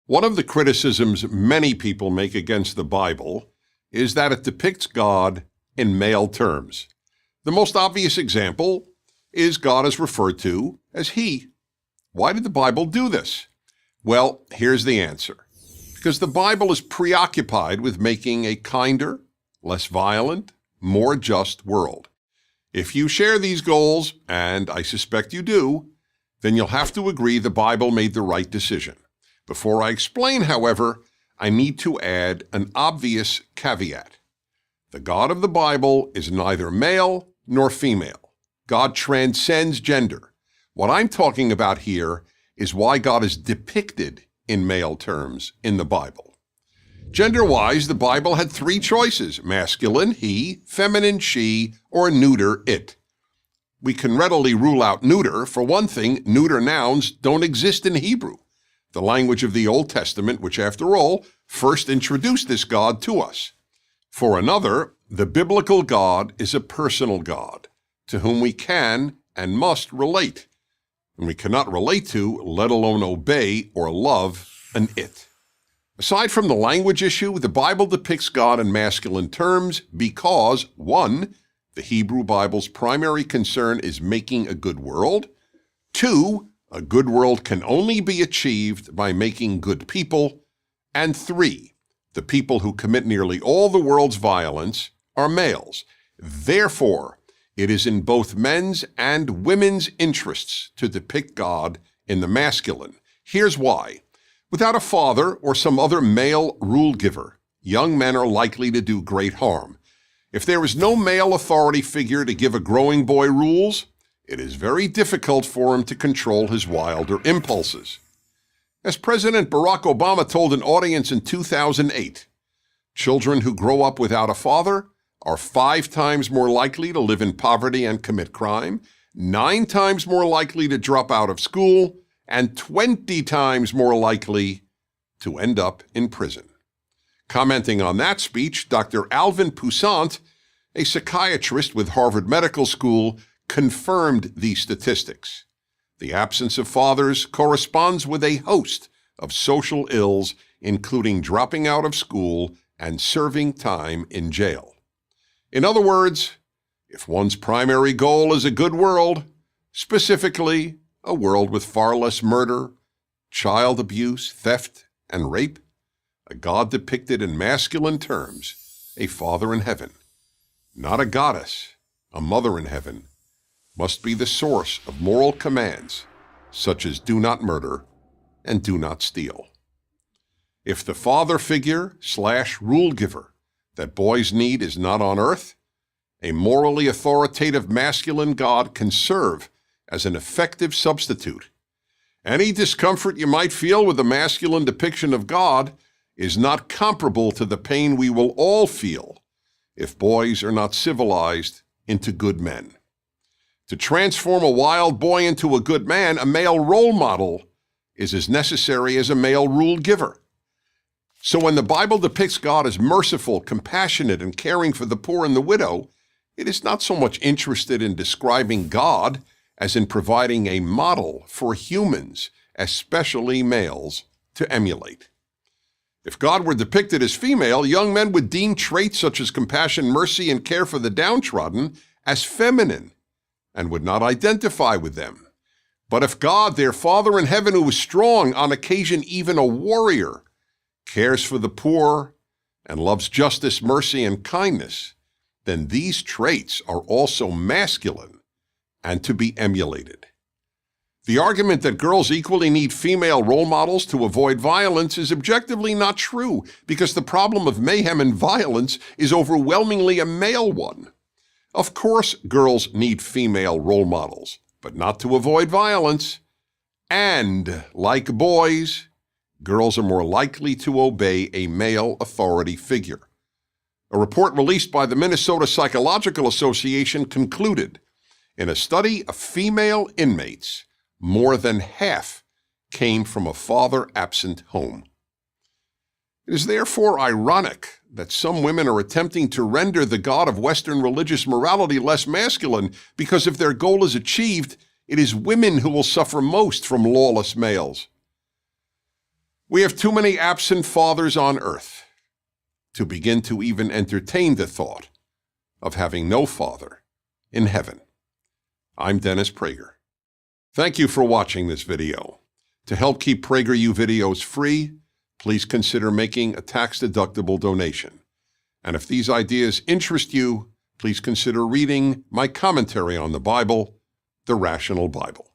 One of the criticisms many people make against the Bible is that it depicts God in male terms. The most obvious example is God is referred to as he. Why did the Bible do this? Well, here's the answer. Because the Bible is preoccupied with making a kinder, less violent, more just world. If you share these goals, and I suspect you do, then you'll have to agree the Bible made the right decision. Before I explain, however, I need to add an obvious caveat. The God of the Bible is neither male nor female. God transcends gender. What I'm talking about here is why God is depicted in male terms in the Bible. Gender-wise, the Bible had three choices: masculine, he; feminine, she; or neuter, it. We can readily rule out neuter. For one thing, neuter nouns don't exist in Hebrew, the language of the Old Testament, which, after all, first introduced this God to us. For another, the biblical God is a personal God to whom we can and must relate, and we cannot relate to, let alone obey or love, an it. Aside from the language issue, the Bible depicts God in masculine terms because, 1, the Hebrew Bible's primary concern is making a good world; 2, a good world can only be achieved by making good people; and 3, the people who commit nearly all the world's violence are males. Therefore, it is in both men's and women's interests to depict God in the masculine. Here's why. Without a father or some other male rule giver, young men are likely to do great harm. If there is no male authority figure to give a growing boy rules, it is very difficult for him to control his wilder impulses. As President Barack Obama told an audience in 2008, children who grow up without a father are 5 times more likely to live in poverty and commit crime, 9 times more likely to drop out of school, and 20 times more likely to end up in prison. Commenting on that speech, Dr. Alvin Poussant, a psychiatrist with Harvard Medical School, confirmed these statistics. The absence of fathers corresponds with a host of social ills, including dropping out of school and serving time in jail. In other words, if one's primary goal is a good world, specifically a world with far less murder, child abuse, theft, and rape, a God depicted in masculine terms, a father in heaven, not a goddess, a mother in heaven, must be the source of moral commands such as do not murder and do not steal. If the father figure / rule giver that boys need is not on earth, a morally authoritative masculine God can serve as an effective substitute. Any discomfort you might feel with the masculine depiction of God is not comparable to the pain we will all feel if boys are not civilized into good men. To transform a wild boy into a good man, a male role model is as necessary as a male rule giver. So when the Bible depicts God as merciful, compassionate, and caring for the poor and the widow, it is not so much interested in describing God as in providing a model for humans, especially males, to emulate. If God were depicted as female, young men would deem traits such as compassion, mercy, and care for the downtrodden as feminine and would not identify with them. But if God, their Father in heaven who is strong, on occasion even a warrior, cares for the poor and loves justice, mercy, and kindness, then these traits are also masculine and to be emulated. The argument that girls equally need female role models to avoid violence is objectively not true, because the problem of mayhem and violence is overwhelmingly a male one. Of course, girls need female role models, but not to avoid violence. And, like boys, girls are more likely to obey a male authority figure. A report released by the Minnesota Psychological Association concluded, in a study of female inmates, more than half came from a father-absent home. It is therefore ironic that some women are attempting to render the God of Western religious morality less masculine, because if their goal is achieved, it is women who will suffer most from lawless males. We have too many absent fathers on earth to begin to even entertain the thought of having no father in heaven. I'm Dennis Prager. Thank you for watching this video. To help keep PragerU videos free, please consider making a tax-deductible donation. And if these ideas interest you, please consider reading my commentary on the Bible, The Rational Bible.